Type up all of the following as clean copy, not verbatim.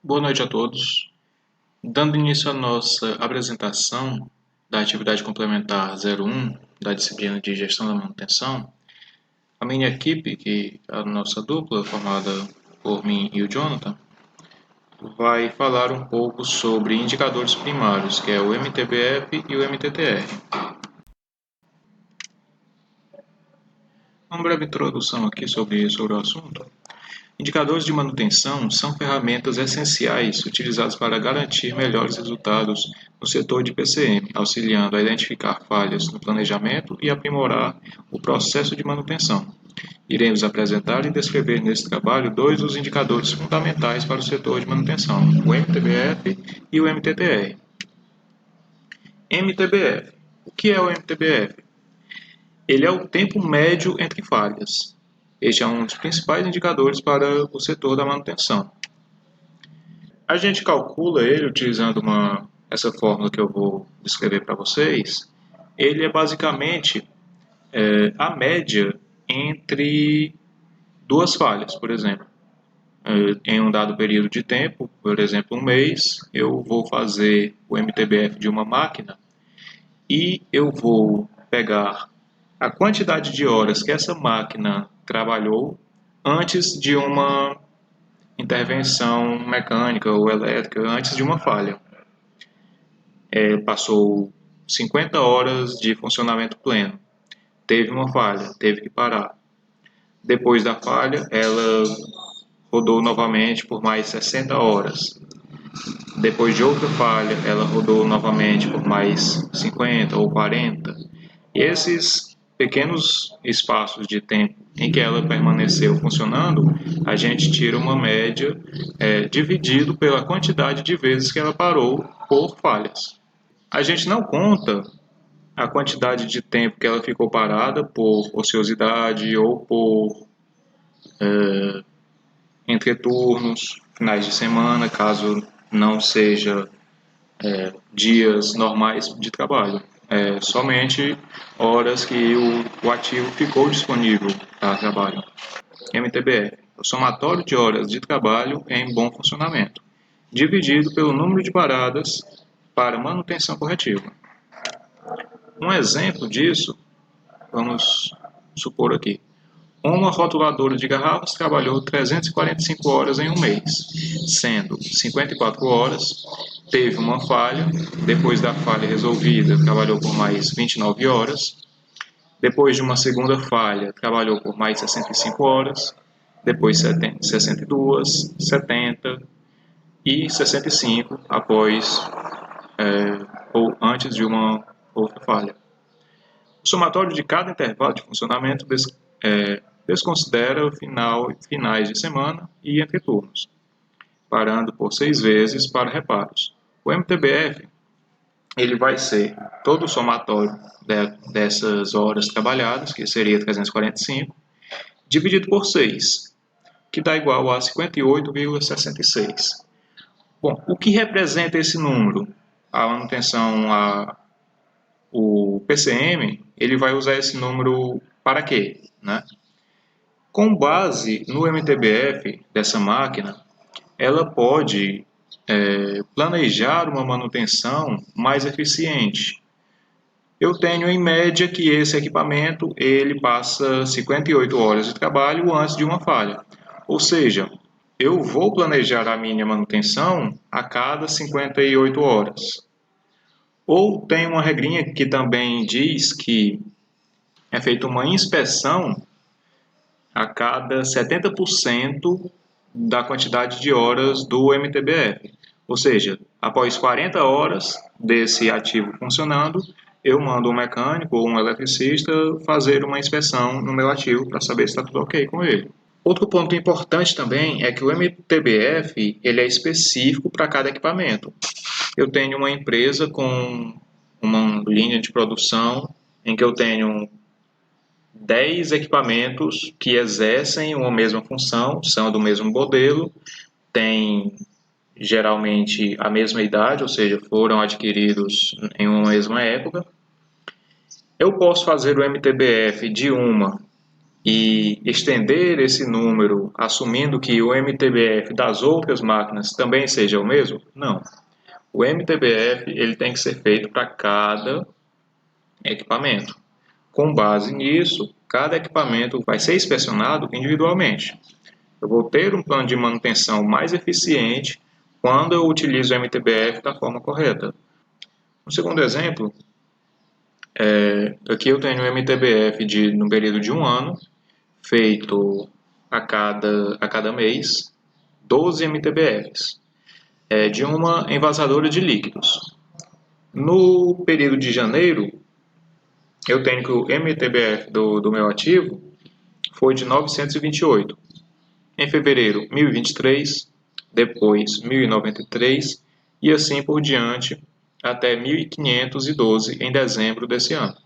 Boa noite a todos. Dando início à nossa apresentação da atividade complementar 01 da disciplina de Gestão da Manutenção, a minha equipe, que é a nossa dupla, formada por mim e o Jonathan, vai falar um pouco sobre indicadores primários, que é o MTBF e o MTTR. Uma breve introdução aqui sobre o assunto. Indicadores de manutenção são ferramentas essenciais utilizadas para garantir melhores resultados no setor de PCM, auxiliando a identificar falhas no planejamento e aprimorar o processo de manutenção. Iremos apresentar e descrever nesse trabalho dois dos indicadores fundamentais para o setor de manutenção, o MTBF e o MTTR. MTBF. O que é o MTBF? Ele é o tempo médio entre falhas. Este é um dos principais indicadores para o setor da manutenção. A gente calcula ele utilizando essa fórmula que eu vou descrever para vocês. Ele é basicamente a média entre duas falhas, por exemplo. Em um dado período de tempo, por exemplo, um mês, eu vou fazer o MTBF de uma máquina e eu vou pegar a quantidade de horas que essa máquina trabalhou antes de uma intervenção mecânica ou elétrica, antes de uma falha. Passou 50 horas de funcionamento pleno, teve uma falha, teve que parar. Depois da falha, ela rodou novamente por mais 60 horas. Depois de outra falha, ela rodou novamente por mais 50 ou 40. E esses pequenos espaços de tempo em que ela permaneceu funcionando, a gente tira uma média dividido pela quantidade de vezes que ela parou por falhas. A gente não conta a quantidade de tempo que ela ficou parada por ociosidade ou por entreturnos, finais de semana, caso não seja dias normais de trabalho. Somente horas que o ativo ficou disponível para trabalho. MTBF, o somatório de horas de trabalho em bom funcionamento, dividido pelo número de paradas para manutenção corretiva. Um exemplo disso, vamos supor aqui, uma rotuladora de garrafas trabalhou 345 horas em um mês, sendo 54 horas, teve uma falha, depois da falha resolvida, trabalhou por mais 29 horas, depois de uma segunda falha, trabalhou por mais 65 horas, depois 62, 70 e 65 após ou antes de uma outra falha. O somatório de cada intervalo de funcionamento desconsidera finais de semana e entreturnos, parando por 6 vezes para reparos. O MTBF ele vai ser todo o somatório dessas horas trabalhadas, que seria 345, dividido por 6, que dá igual a 58,66. Bom, o que representa esse número? A manutenção, o PCM, ele vai usar esse número para quê? Né? Com base no MTBF dessa máquina, ela pode planejar uma manutenção mais eficiente. Eu tenho em média que esse equipamento ele passa 58 horas de trabalho antes de uma falha. Ou seja, eu vou planejar a minha manutenção a cada 58 horas. Ou tem uma regrinha que também diz que é feita uma inspeção a cada 70% da quantidade de horas do MTBF. Ou seja, após 40 horas desse ativo funcionando, eu mando um mecânico ou um eletricista fazer uma inspeção no meu ativo para saber se está tudo ok com ele. Outro ponto importante também é que o MTBF ele é específico para cada equipamento. Eu tenho uma empresa com uma linha de produção em que eu tenho 10 equipamentos que exercem uma mesma função, são do mesmo modelo, têm geralmente a mesma idade, ou seja, foram adquiridos em uma mesma época. Eu posso fazer o MTBF de uma e estender esse número, assumindo que o MTBF das outras máquinas também seja o mesmo? Não. O MTBF ele tem que ser feito para cada equipamento. Com base nisso, cada equipamento vai ser inspecionado individualmente. Eu vou ter um plano de manutenção mais eficiente quando eu utilizo o MTBF da forma correta. Um segundo exemplo, aqui eu tenho um MTBF no período de um ano, feito a cada mês, 12 MTBFs, de uma envasadora de líquidos. No período de janeiro, eu tenho que o MTBF do meu ativo foi de 928. Em fevereiro, 1023, depois 1093 e assim por diante até 1512 em dezembro desse ano.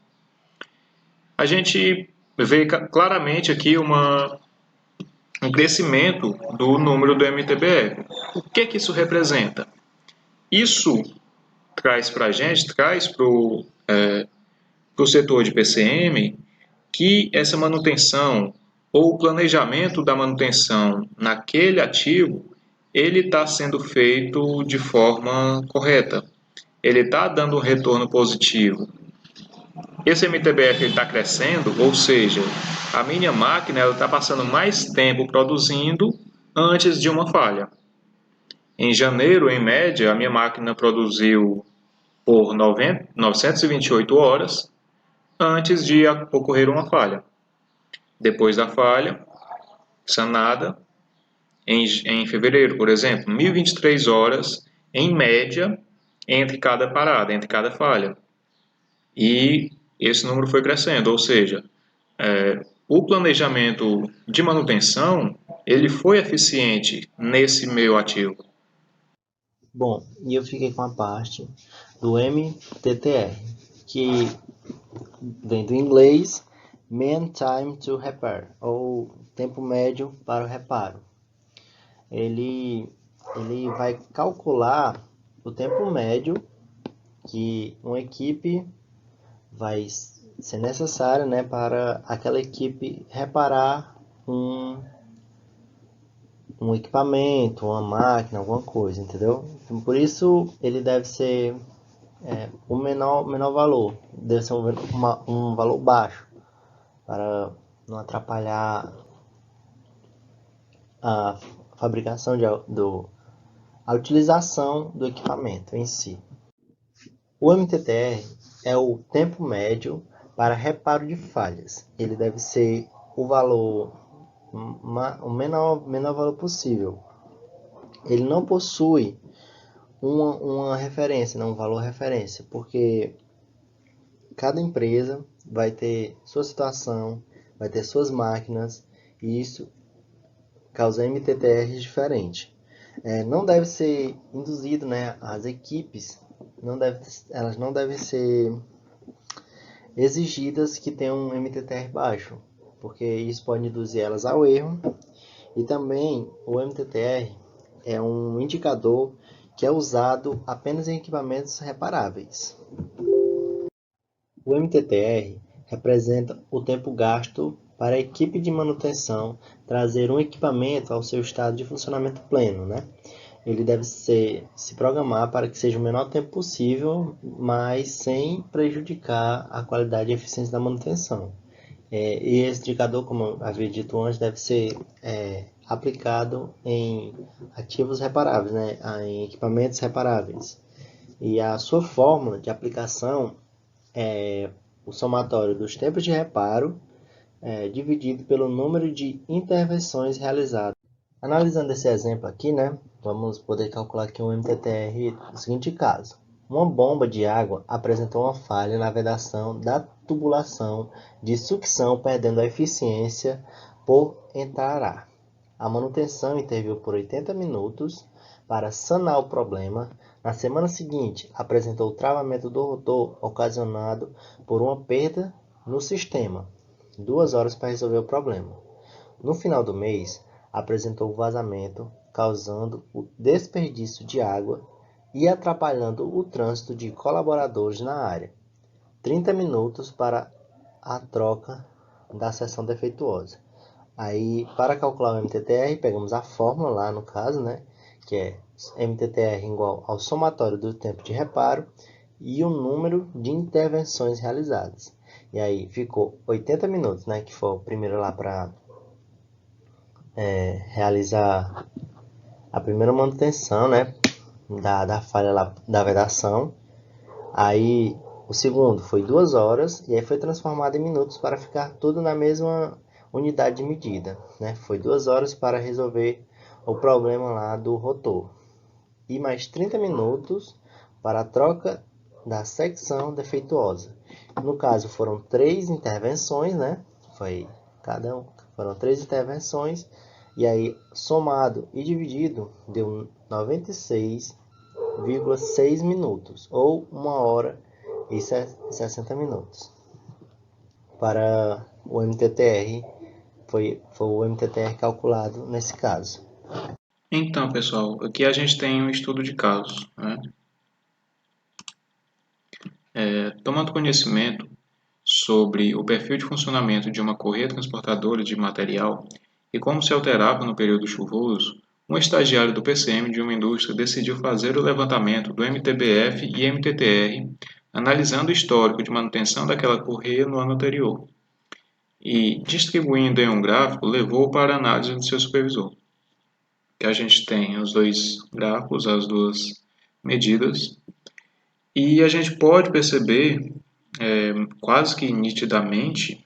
A gente vê claramente aqui um crescimento do número do MTBF. O que isso representa? Isso traz para a gente, traz para o setor de PCM, que essa manutenção ou o planejamento da manutenção naquele ativo, ele está sendo feito de forma correta. Ele está dando um retorno positivo. Esse MTBF está crescendo, ou seja, a minha máquina está passando mais tempo produzindo antes de uma falha. Em janeiro, em média, a minha máquina produziu por 928 horas antes de ocorrer uma falha. Depois da falha, sanada, em fevereiro, por exemplo, 1023 horas em média entre cada parada, entre cada falha. E esse número foi crescendo, ou seja, o planejamento de manutenção ele foi eficiente nesse meu ativo. Bom, e eu fiquei com a parte do MTTR, que vem do inglês Mean Time to Repair, ou tempo médio para o reparo. Ele vai calcular o tempo médio que uma equipe vai ser necessária, né, para aquela equipe reparar um equipamento, uma máquina, alguma coisa, entendeu? Então, por isso ele deve ser o menor valor, deve ser um valor baixo, para não atrapalhar a fabricação a utilização do equipamento em si. O MTTR é o tempo médio para reparo de falhas. Ele deve ser o valor, o menor valor possível. Ele não possui uma referência, não, um valor referência, porque cada empresa vai ter sua situação, vai ter suas máquinas, e isso causa MTTRs diferentes. Não deve ser induzido, né, as equipes, elas não devem ser exigidas que tenham um MTTR baixo, porque isso pode induzir elas ao erro. E também o MTTR é um indicador que é usado apenas em equipamentos reparáveis. O MTTR representa o tempo gasto para a equipe de manutenção trazer um equipamento ao seu estado de funcionamento pleno, né? Ele deve se programar para que seja o menor tempo possível, mas sem prejudicar a qualidade e eficiência da manutenção. E esse indicador, como eu havia dito antes, deve ser aplicado em ativos reparáveis, né? Em equipamentos reparáveis. E a sua fórmula de aplicação é o somatório dos tempos de reparo dividido pelo número de intervenções realizadas. Analisando esse exemplo aqui, né, vamos poder calcular aqui um MTTR do seguinte caso. Uma bomba de água apresentou uma falha na vedação da tubulação de sucção, perdendo a eficiência por entrar ar. A manutenção interviu por 80 minutos para sanar o problema. Na semana seguinte, apresentou o travamento do rotor ocasionado por uma perda no sistema. 2 horas para resolver o problema. No final do mês, apresentou vazamento, causando o desperdício de água e atrapalhando o trânsito de colaboradores na área. 30 minutos para a troca da seção defeituosa. Aí, para calcular o MTTR, pegamos a fórmula lá no caso, né? Que é MTTR igual ao somatório do tempo de reparo e o número de intervenções realizadas. E aí ficou 80 minutos, né? Que foi o primeiro lá para realizar a primeira manutenção, né? Da falha lá da vedação. Aí o segundo foi 2 horas e aí foi transformado em minutos para ficar tudo na mesma unidade de medida, né? Foi 2 horas para resolver o problema lá do rotor. E mais 30 minutos para a troca da secção defeituosa. No caso foram 3 intervenções, né? Foram 3 intervenções e aí somado e dividido deu 96,6 minutos ou 1 hora e 60 minutos. Para o MTTR, foi o MTTR calculado nesse caso. Então, pessoal, aqui a gente tem um estudo de casos, né? Tomando conhecimento sobre o perfil de funcionamento de uma correia transportadora de material e como se alterava no período chuvoso, um estagiário do PCM de uma indústria decidiu fazer o levantamento do MTBF e MTTR, analisando o histórico de manutenção daquela correia no ano anterior, e, distribuindo em um gráfico, levou para a análise do seu supervisor. Que a gente tem os dois gráficos, as duas medidas, e a gente pode perceber quase que nitidamente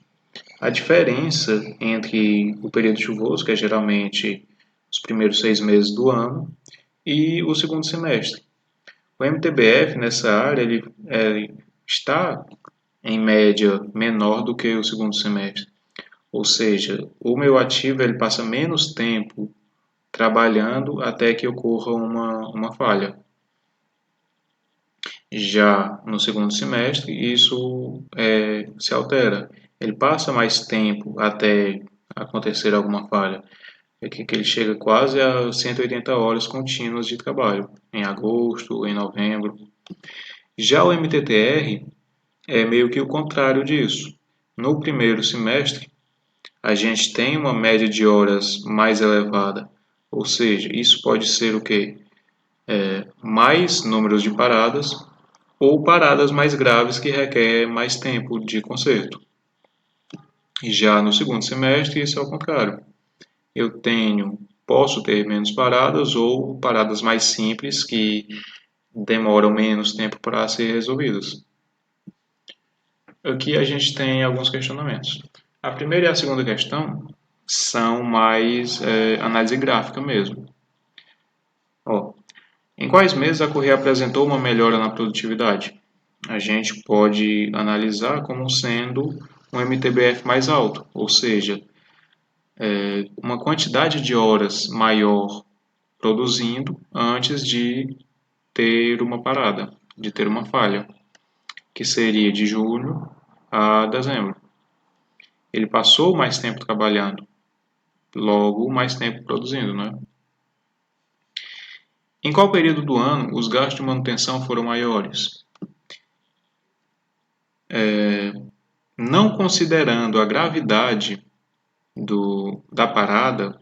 a diferença entre o período chuvoso, que é geralmente os primeiros 6 meses do ano, e o segundo semestre. O MTBF nessa área ele está em média menor do que o segundo semestre, ou seja, o meu ativo ele passa menos tempo trabalhando até que ocorra uma falha. Já no segundo semestre, isso se altera. Ele passa mais tempo até acontecer alguma falha. É que ele chega quase a 180 horas contínuas de trabalho, em agosto, em novembro. Já o MTTR é meio que o contrário disso. No primeiro semestre, a gente tem uma média de horas mais elevada, ou seja, isso pode ser o quê? Mais números de paradas ou paradas mais graves que requer mais tempo de conserto. E já no segundo semestre, isso é o contrário. Posso ter menos paradas ou paradas mais simples que demoram menos tempo para ser resolvidas. Aqui a gente tem alguns questionamentos. A primeira e a segunda questão são mais análise gráfica mesmo. Ó, em quais meses a correia apresentou uma melhora na produtividade? A gente pode analisar como sendo um MTBF mais alto, ou seja, uma quantidade de horas maior produzindo antes de ter uma parada, de ter uma falha, que seria de julho a dezembro. Ele passou mais tempo trabalhando, logo mais tempo produzindo, né? Em qual período do ano os gastos de manutenção foram maiores? Não considerando a gravidade da parada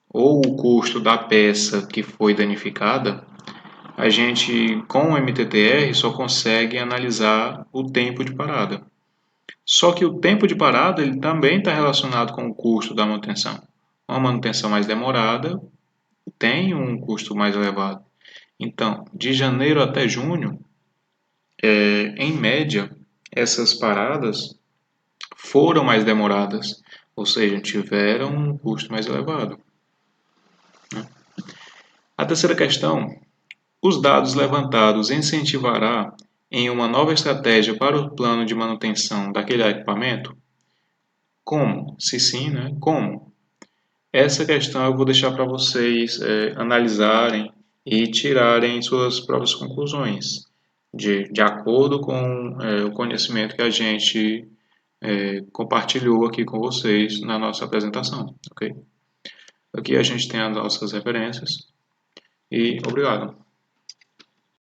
ou o custo da peça que foi danificada, a gente, com o MTTR, só consegue analisar o tempo de parada. Só que o tempo de parada ele também está relacionado com o custo da manutenção. Uma manutenção mais demorada tem um custo mais elevado. Então, de janeiro até junho, em média, essas paradas foram mais demoradas, ou seja, tiveram um custo mais elevado. A terceira questão: os dados levantados incentivará em uma nova estratégia para o plano de manutenção daquele equipamento? Como? Se sim, né? Como? Essa questão eu vou deixar para vocês analisarem e tirarem suas próprias conclusões, de acordo com o conhecimento que a gente compartilhou aqui com vocês na nossa apresentação, ok? Aqui a gente tem as nossas referências e obrigado.